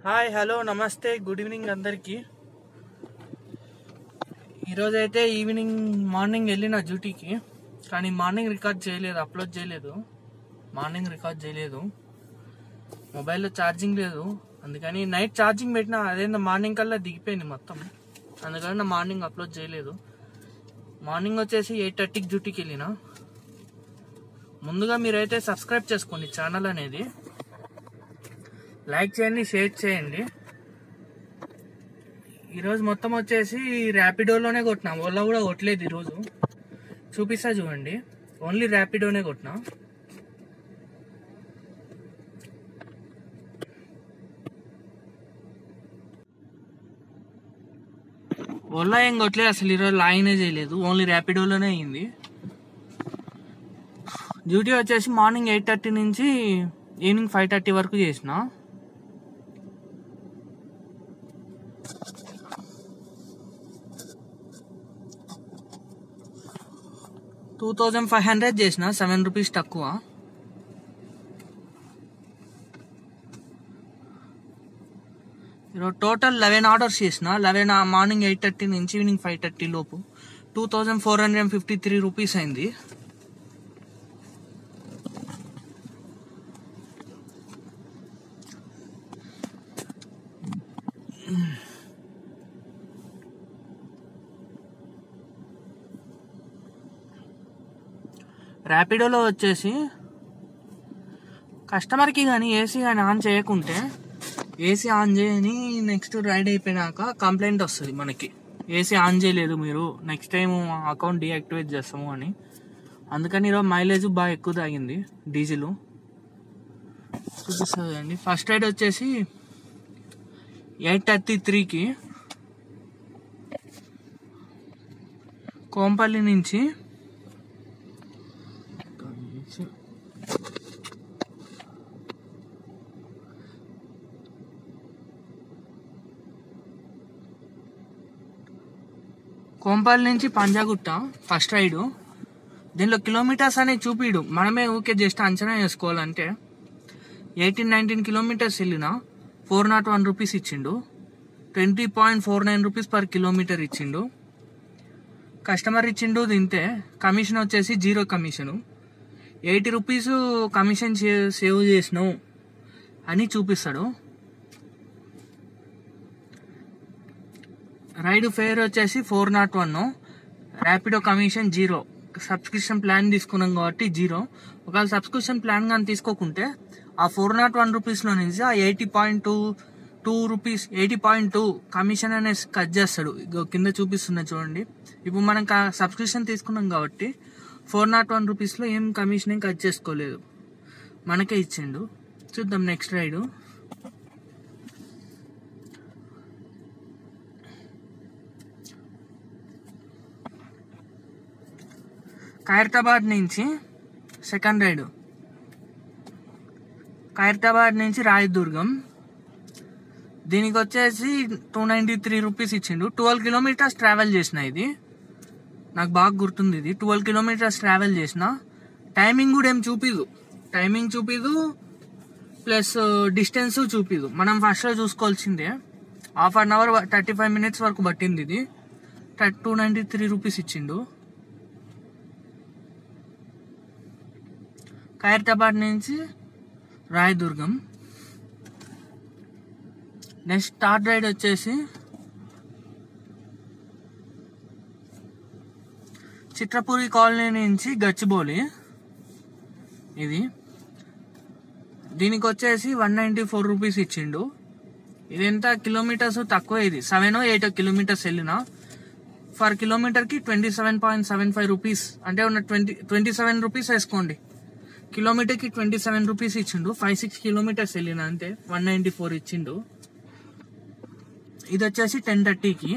Hi hello నమస్తే good evening అందరికీ. ఈరోజైతే మార్నింగ్ వెళ్ళిన డ్యూటీకి, కానీ మార్నింగ్ రికార్డ్ చేయలేదు, అప్లోడ్ చేయలేదు. మొబైల్లో ఛార్జింగ్ లేదు, అందుకని నైట్ ఛార్జింగ్ పెట్టినా అదేందో మార్నింగ్ కల్లా దిగిపోయింది మొత్తం. అందుకని నా మార్నింగ్ అప్లోడ్ చేయలేదు. మార్నింగ్ వచ్చేసి 8:30కి డ్యూటీకి వెళ్ళిన. ముందుగా మీరైతే సబ్స్క్రైబ్ చేసుకోండి ఛానల్ అనేది, లైక్ చేయండి, షేర్ చేయండి. ఈరోజు మొత్తం వచ్చేసి ర్యాపిడోలోనే కొట్టినా, ఓలా కూడా కొట్టలేదు ఈరోజు. చూపిస్తా చూడండి, ఓన్లీ ర్యాపిడోనే కొట్టినా. ఓలా ఏం కొట్టలేదు అసలు, ఈరోజు లాగినే చేయలేదు, ఓన్లీ ర్యాపిడోలోనే అయింది. డ్యూటీ వచ్చేసి మార్నింగ్ 8:30 నుంచి ఈవినింగ్ 5:30 వరకు చేసిన. $2,500 చేసిన, 7 రూపీస్ తక్కువ. ఈరోజు టోటల్ 11 ఆర్డర్స్ చేసిన. 11 మార్నింగ్ 8:30 నుంచి ఈవినింగ్ 5:30 లోపు 2,453 రూపీస్ అయింది. ర్యాపిడోలో వచ్చేసి కస్టమర్కి కానీ ఏసీ కానీ ఆన్ చేయకుంటే, ఏసీ ఆన్ చేయని నెక్స్ట్ రైడ్ అయిపోయినాక కంప్లైంట్ వస్తుంది మనకి, ఏసీ ఆన్ చేయలేదు మీరు, నెక్స్ట్ టైం అకౌంట్ డీయాక్టివేట్ చేస్తాము అని. అందుకని ఈరోజు మైలేజ్ బాగా ఎక్కువ తాగింది డీజిల్. చూపిస్తుంది అండి. ఫస్ట్ రైడ్ వచ్చేసి 8:33కి కోంపల్లి నుంచి పంజాగుట్ట ఫస్ట్ రైడ్. దీనిలో కిలోమీటర్స్ అనేది చూపిడు, మనమే ఊకే జస్ట్ అంచనా వేసుకోవాలంటే. 18-19 కిలోమీటర్స్ వెళ్ళిన 401 రూపీస్ ఇచ్చిండు. 20.49 రూపీస్ పర్ కిలోమీటర్ ఇచ్చిండు. కస్టమర్ ఇచ్చిండు. తింటే కమిషన్ వచ్చేసి 0 కమిషను. 80 రూపీస్ కమిషన్ సేవ్ చేసినావు అని చూపిస్తాడు. రైడ్ ఫేర్ వచ్చేసి 401. ర్యాపిడో కమిషన్ 0. సబ్స్క్రిప్షన్ ప్లాన్ తీసుకున్నాం కాబట్టి 0. ఒకవేళ సబ్స్క్రిప్షన్ ప్లాన్ కానీ తీసుకోకుంటే ఆ 401 రూపీస్లో నుంచి ఆ 80.2 కమిషన్ అనేది కట్ చేస్తాడు. కింద చూపిస్తున్నా చూడండి. ఇప్పుడు మనం సబ్స్క్రిప్షన్ తీసుకున్నాం కాబట్టి 401 రూపీస్లో ఏం కమిషన్ ఏం కట్ చేసుకోలేదు, మనకే ఇచ్చిండు. చూద్దాం నెక్స్ట్ రైడు. ఖైరతాబాద్ నుంచి సెకండ్ రైడ్. ఖైరతాబాద్ నుంచి రాయదుర్గం. దీనికి వచ్చేసి 293 రూపీస్ ఇచ్చిండు. 12 కిలోమీటర్స్ ట్రావెల్ చేసిన. ఇది నాకు బాగా గుర్తుంది. ఇది 12 కిలోమీటర్స్ ట్రావెల్ చేసిన. టైమింగ్ కూడా ఏం చూపిదు, ప్లస్ డిస్టెన్స్ చూపిదు. మనం ఫస్ట్లో చూసుకోవాల్సిందే. హాఫ్ అన్ అవర్ 35 మినిట్స్ వరకు పట్టింది. ఇది 293 రూపీస్ ఇచ్చిండు. ఖైరతాబాద్ నుంచి రాయదుర్గం. నెక్స్ట్ థర్డ్ రైడ్ వచ్చేసి చిత్రపురి కాలనీ నుంచి గచ్చిబౌలి. దీనికి వచ్చేసి 194 రూపీస్ ఇచ్చిండు. ఇది ఎంత కిలోమీటర్స్ తక్కువ, ఇది 7-8 కిలోమీటర్స్ వెళ్ళిన. ఫర్ కిలోమీటర్కి 27.75 రూపీస్, అంటే ఉన్న 27 రూపీస్ వేసుకోండి. కిలోమీటర్కి 27 రూపీస్ ఇచ్చిండు. 5-6 కిలోమీటర్స్ వెళ్ళిన అంతే. 194 ఇచ్చిండు. ఇది వచ్చేసి 10:30కి.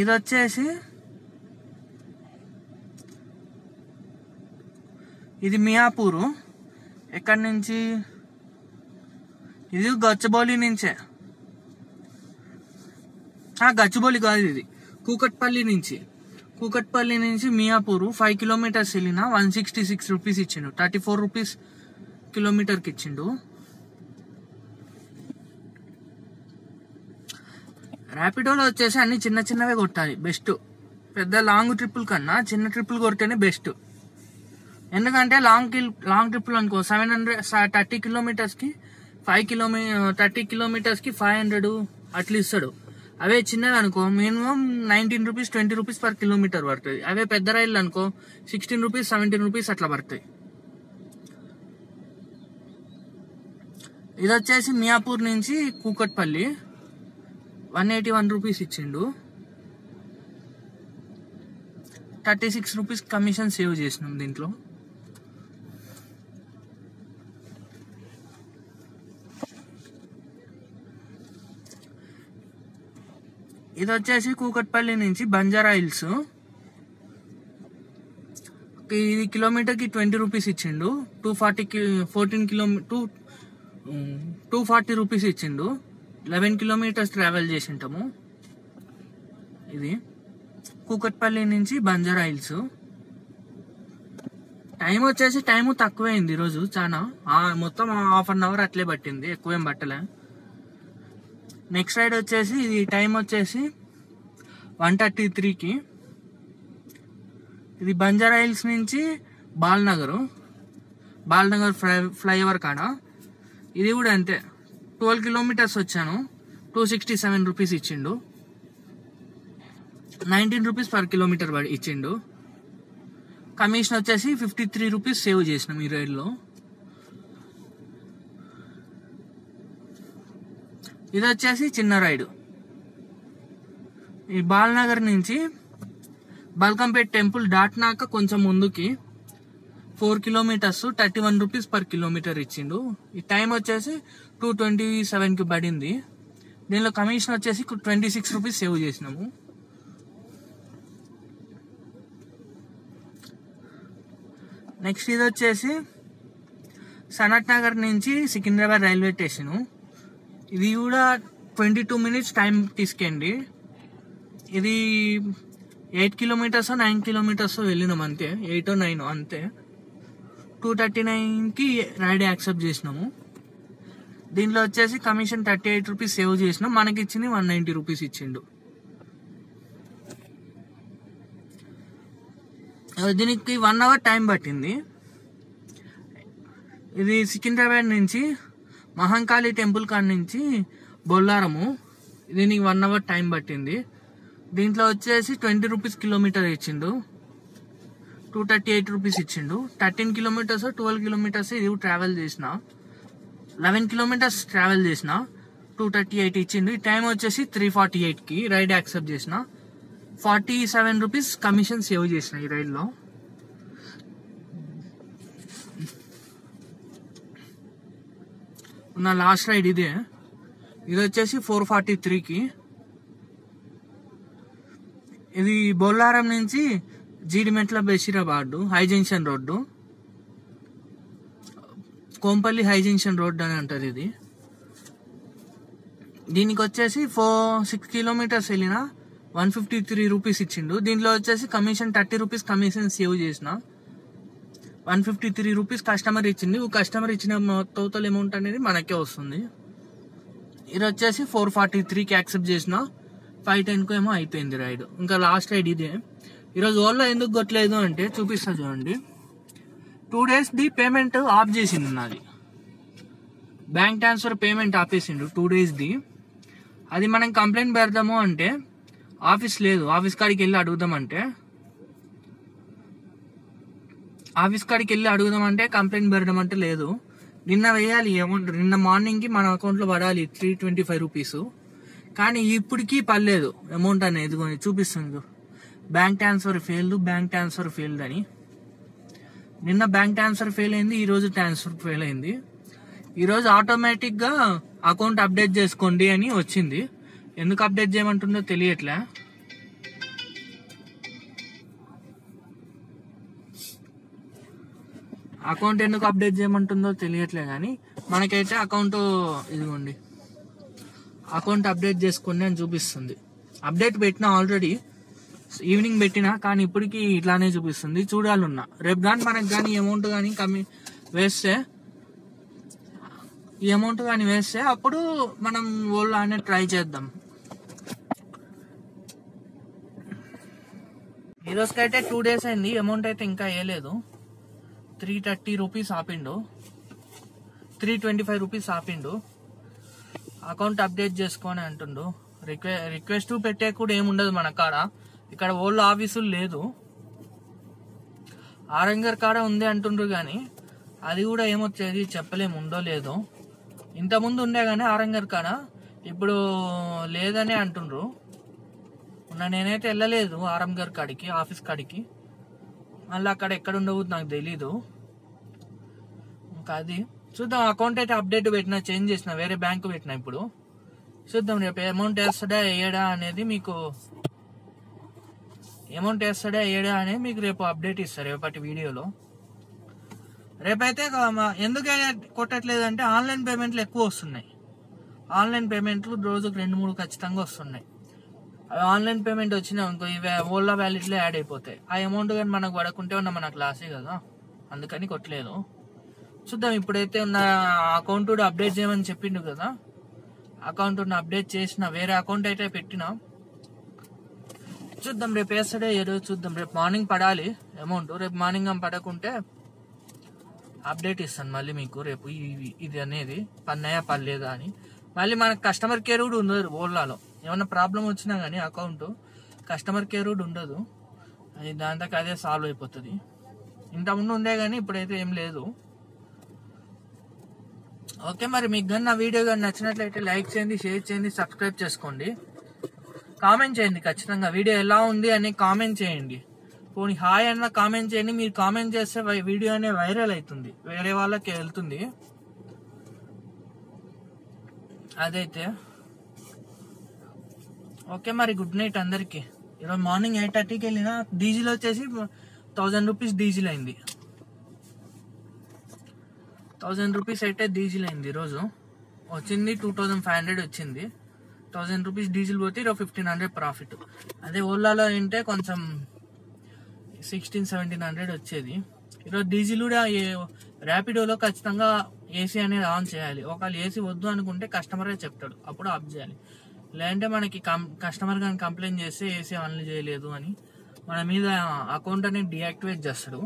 ఇది వచ్చేసి ఇది మియాపూరు. ఎక్కడి నుంచి? ఇది గచ్చిబౌలి నుంచే. గచ్చిబౌలి కాదు, ఇది కూకట్పల్లి నుంచి. కూకట్పల్లి నుంచి మియాపూర్ 5 కిలోమీటర్స్ వెళ్ళిన 166 రూపీస్ ఇచ్చిండు. 34 రూపీస్ కిలోమీటర్కి ఇచ్చిండు. ర్యాపిడోలో వచ్చేసి అన్ని చిన్న చిన్నవే కొట్టాలి బెస్ట్. పెద్ద లాంగ్ ట్రిప్పుల కన్నా చిన్న ట్రిప్పులు కొడితేనే బెస్ట్. ఎందుకంటే లాంగ్ ట్రిప్పులు అనుకో 30 కిలోమీటర్స్కి 30 కిలోమీటర్స్కి 500 అట్లా ఇస్తాడు. అవే చిన్నవి అనుకో minimum 19 rupees 20 rupees per kilometre పడుతుంది. అవే పెద్ద రైళ్ళు అనుకో 16 రూపీస్ 17 రూపీస్ అట్లా పడుతుంది. ఇది వచ్చేసి మియాపూర్ నుంచి కూకట్పల్లి 181 రూపీస్ ఇచ్చిండు. 36 రూపీస్ కమిషన్ సేవ్ చేసినాం దీంట్లో. ఇది వచ్చేసి కూకట్పల్లి నుంచి బంజారా హిల్స్. ఇది కిలోమీటర్కి 20 రూపీస్ ఇచ్చిండు. 240 రూపీస్ ఇచ్చిండు. 11 కిలోమీటర్స్ ట్రావెల్ చేసి ఉంటాము. ఇది కూకట్పల్లి నుంచి బంజారా హిల్స్. టైం వచ్చేసి టైము తక్కువైంది ఈరోజు చాలా. మొత్తం ½ అన్ అవర్ అట్లే పట్టింది, ఎక్కువేం పట్టలే. నెక్స్ట్ రైడ్ వచ్చేసి ఇది టైం వచ్చేసి 1:33కి. ఇది బంజారా హిల్స్ నుంచి బాల్నగర్ ఫ్లైఓవర్ కాడ. ఇది కూడా అంతే 12 కిలోమీటర్స్ వచ్చాను. 267 రూపీస్ ఇచ్చిండు. 19 రూపీస్ పర్ కిలోమీటర్ ఇచ్చిండు. కమిషన్ వచ్చేసి 53 రూపీస్ సేవ్ చేసినాం ఈ రైడ్లో. ఇది వచ్చేసి చిన్న రైడ్. ఈ బాల్నగర్ నుంచి బల్కంపేట్ టెంపుల్ దాటినాక కొంచెం ముందుకి 4 కిలోమీటర్స్ 31 రూపీస్ పర్ కిలోమీటర్ ఇచ్చిండు. ఈ టైం వచ్చేసి 2:27కి పడింది. దీనిలో కమిషన్ వచ్చేసి 26 రూపీస్ సేవ్ చేసినాము. నెక్స్ట్ ఇది వచ్చేసి సనత్ నగర్ నుంచి సికింద్రాబాద్ రైల్వే స్టేషను. ఇది కూడా 22 మినిట్స్ టైం తీసుకెళ్ళండి. ఇది 8 కిలోమీటర్స్ 9 కిలోమీటర్స్ వెళ్ళినాం అంతే, 8 or 9 అంతే. 239కి రైడ్ యాక్సెప్ట్ చేసినాము. దీంట్లో వచ్చేసి కమిషన్ 38 రూపీస్ సేవ్ చేసినాం. మనకి ఇచ్చింది 190 రూపీస్ ఇచ్చిండు. దీనికి 1 అవర్ టైం పట్టింది. ఇది సికింద్రాబాద్ నుంచి మహంకాళి టెంపుల్ కాడ నుంచి బొల్లారము. దీనికి 1 అవర్ టైం పట్టింది. దీంట్లో వచ్చేసి 20 రూపీస్ కిలోమీటర్ ఇచ్చిండు. 238 రూపీస్ ఇచ్చిండు. 13 కిలోమీటర్స్ 12 కిలోమీటర్స్ ఇది ట్రావెల్ చేసిన. 11 కిలోమీటర్స్ ట్రావెల్ చేసిన 238 ఇచ్చిండు. ఈ టైం వచ్చేసి 3:48కి రైడ్ యాక్సెప్ట్ చేసిన. 47 రూపీస్ కమిషన్ సేవ్ చేసిన ఈ రైడ్లో. నా లాస్ట్ రైడ్ ఇదే. ఇది వచ్చేసి 4:43కి. ఇది బొల్లారం నుంచి Jeedimetla Basheerabad high junction road, Kompally high junction road అని అంటారు ఇది. దీనికి వచ్చేసి 6 కిలోమీటర్స్ వెళ్ళిన 153 రూపీస్ ఇచ్చిండు. దీంట్లో వచ్చేసి కమిషన్ 30 రూపీస్ కమిషన్ సేవ్ చేసిన. 153 రూపీస్ కస్టమర్ ఇచ్చింది. కస్టమర్ ఇచ్చిన టోటల్ అమౌంట్ అనేది మనకే వస్తుంది. ఇది వచ్చేసి 4:43కి యాక్సెప్ట్ చేసిన. 5:10కు ఏమో అయిపోయింది రైడ్. ఇంకా లాస్ట్ రైడ్ ఇదే. ఈరోజు ఓలా ఎందుకు కొట్టలేదు అంటే చూపిస్తా చూడండి. 2 days పేమెంట్ ఆఫ్ చేసింది నాది. బ్యాంక్ ట్రాన్స్ఫర్ పేమెంట్ ఆపేసిండు 2 days. అది మనం కంప్లైంట్ పెడదాము అంటే ఆఫీస్ లేదు. ఆఫీస్ కాడికి వెళ్ళి అడుగుదామంటే కంప్లైంట్ పెడదామంటే లేదు. నిన్న వేయాలి అమౌంట్. నిన్న మార్నింగ్కి మన అకౌంట్లో పడాలి 325 రూపీస్. కానీ ఇప్పటికీ పర్లేదు అమౌంట్ అనేది చూపిస్తుంది. బ్యాంక్ ట్రాన్స్ఫర్ ఫెయిల్డ్ అని. నిన్న బ్యాంక్ ట్రాన్స్ఫర్ ఫెయిల్ అయింది, ఈరోజు ట్రాన్స్ఫర్ ఫెయిల్ అయింది. ఈరోజు ఆటోమేటిక్గా అకౌంట్ అప్డేట్ చేసుకోండి అని వచ్చింది. ఎందుకు అప్డేట్ చేయమంటుందో తెలియట్లే. అకౌంట్ ఎందుకు అప్డేట్ చేయమంటుందో తెలియట్లే కానీ మనకైతే అకౌంట్ ఇదిగోండి, అకౌంట్ అప్డేట్ చేసుకోండి అని చూపిస్తుంది. అప్డేట్ పెట్టినా ఆల్రెడీ. ఈవినింగ్ పెట్టినా కానీ ఇప్పటికి ఇట్లానే చూపిస్తుంది. చూడాలన్నా రేపు కానీ మనకు కానీ అమౌంట్ కానీ వేస్తే ఈ అమౌంట్ కానీ వేస్తే అప్పుడు మనం ఓలా అనేది ట్రై చేద్దాం. ఈ రోజుకైతే 2 days అయింది. అమౌంట్ అయితే ఇంకా వేయలేదు. 330 రూపీస్ ఆపిండు, 325 రూపీస్ ఆపిండు. అకౌంట్ అప్డేట్ చేసుకొని అంటుండు. రిక్వెస్ట్ పెట్టే కూడా ఏముండదు మన కాడ. ఇక్కడ ఓల్డ్ ఆఫీసులు లేదు, ఆరంగర్ కాడ ఉంది అంటుండ్రు కానీ అది కూడా ఏమొచ్చేది చెప్పలేము, ఉందో లేదో. ఇంతకుముందు ఉండే కానీ ఆరంగర్ కాడ, ఇప్పుడు లేదని అంటుండ్రు. నేనైతే వెళ్ళలేదు ఆరంగర్ కాడికి, ఆఫీస్ కాడికి. మళ్ళీ అక్కడ ఎక్కడ ఉండవు నాకు తెలీదు. ఇంకా అది చూద్దాం. అకౌంట్ అయితే అప్డేట్ పెట్టినా, చేంజ్ చేసిన, వేరే బ్యాంకు పెట్టినా. ఇప్పుడు చూద్దాం రేపు అమౌంట్ వేస్తాడా వేయడా అనేది మీకు రేపు అప్డేట్ ఇస్తారు రేపటి వీడియోలో. రేపైతే ఎందుకు కొట్టట్లేదు అంటే ఆన్లైన్ పేమెంట్లు ఎక్కువ వస్తున్నాయి. ఆన్లైన్ పేమెంట్లు రోజుకు 2-3 ఖచ్చితంగా వస్తున్నాయి. అవి ఆన్లైన్ పేమెంట్ వచ్చినా ఇంకో ఇవి ఓలా వ్యాలెట్లో యాడ్ అయిపోతాయి. ఆ అమౌంట్ కానీ మనకు పడకుంటే ఉన్న మనకు లాసే కదా, అందుకని కొట్టలేదు. చూద్దాం. ఇప్పుడైతే ఉన్న అకౌంట్ కూడా అప్డేట్ చేయమని చెప్పిండు కదా, అకౌంట్ అప్డేట్ చేసిన, వేరే అకౌంట్ అయితే పెట్టినా. చూద్దాం రేపు వేస్తాడే ఏదో చూద్దాం. రేపు మార్నింగ్ పడాలి అమౌంట్. రేపు మార్నింగ్ పడకుంటే అప్డేట్ ఇస్తాను మళ్ళీ మీకు రేపు ఇది అనేది పన్నాయా పర్లేదా అని. మళ్ళీ మనకు కస్టమర్ కేర్ కూడా ఉండదు ఓలాలో. ఏమన్నా ప్రాబ్లం వచ్చినా కానీ అకౌంట్ కస్టమర్ కేర్ కూడా ఉండదు. అది దాంతో అదే సాల్వ్ అయిపోతుంది. ఇంతకుముందు ఉండే కానీ ఇప్పుడైతే ఏం లేదు. ఓకే, మరి మీకు కానీ నా వీడియో కానీ నచ్చినట్లయితే లైక్ చేయండి, షేర్ చేయండి, సబ్స్క్రైబ్ చేసుకోండి, కామెంట్ చేయండి. ఖచ్చితంగా వీడియో ఎలా ఉంది అని కామెంట్ చేయండి. పోనీ హాయ్ అన్న కామెంట్ చేయండి. మీరు కామెంట్ చేస్తే వీడియో అనేది వైరల్ అవుతుంది, వేరే వాళ్ళకి వెళ్తుంది. అదైతే ఓకే, మరి గుడ్ నైట్ అందరికి. ఈరోజు మార్నింగ్ 8:30కి వెళ్ళిన. డీజిల్ వచ్చేసి 1000 రూపీస్ డీజిల్ అయింది. 1000 రూపీస్ అయితే డీజిల్ అయింది. ఈరోజు వచ్చింది 2500 వచ్చింది. 1000 రూపీస్ డీజిల్ పోతే ఈరోజు 1500 ప్రాఫిట్. అదే ఓలాలో అంటే కొంచెం 1600-1700 వచ్చేది. ఈరోజు డీజిల్ కూడా ర్యాపిడోలో ఖచ్చితంగా ఏసీ అనేది ఆన్ చేయాలి. ఒకవేళ ఏసీ వద్దు అనుకుంటే కస్టమరే చెప్తాడు, అప్పుడు ఆఫ్ చేయాలి. లేదంటే మనకి కస్టమర్ కానీ కంప్లైంట్ చేస్తే ఏసీ ఆన్ చేయలేదు అని మన మీద అకౌంట్ అనేది డియాక్టివేట్ చేస్తాడు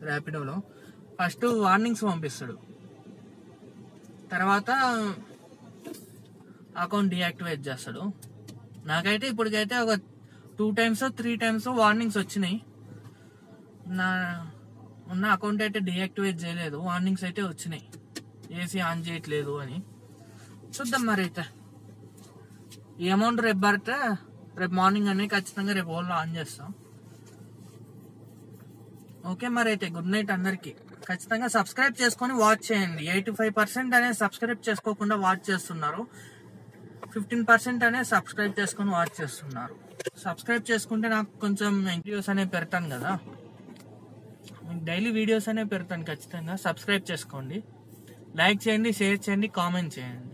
ర్యాపిడోలో. ఫస్ట్ వార్నింగ్స్ పంపిస్తాడు, తర్వాత అకౌంట్ డియాక్టివేట్ చేస్తాడు. నాకైతే ఇప్పటికైతే ఒక 2 times 3 times వార్నింగ్స్ వచ్చినాయి. ఉన్న అకౌంట్ అయితే డియాక్టివేట్ చేయలేదు, వార్నింగ్స్ అయితే వచ్చినాయి ఏసీ ఆన్ చేయట్లేదు అని. చూద్దాం మరి అయితే ఈ అమౌంట్ రేపు పడితే రేపు మార్నింగ్ అనేది ఖచ్చితంగా రేపు ఓలా ఆన్ చేస్తాం. ఓకే, మరి అయితే గుడ్ నైట్ అందరికి. ఖచ్చితంగా సబ్స్క్రైబ్ చేసుకొని వాచ్ చేయండి. 85% అనేది సబ్స్క్రైబ్ చేసుకోకుండా వాచ్ చేస్తున్నారు, 15% అనేది సబ్స్క్రైబ్ చేసుకొని వాచ్ చేస్తున్నారు. సబ్స్క్రైబ్ చేసుకుంటే నాకు కొంచెం వీడియోస్ అనేవి పెడతాను కదా, మీకు డైలీ వీడియోస్ అనేవి పెడతాను. ఖచ్చితంగా సబ్స్క్రైబ్ చేసుకోండి, లైక్ చేయండి, షేర్ చేయండి, కామెంట్ చేయండి.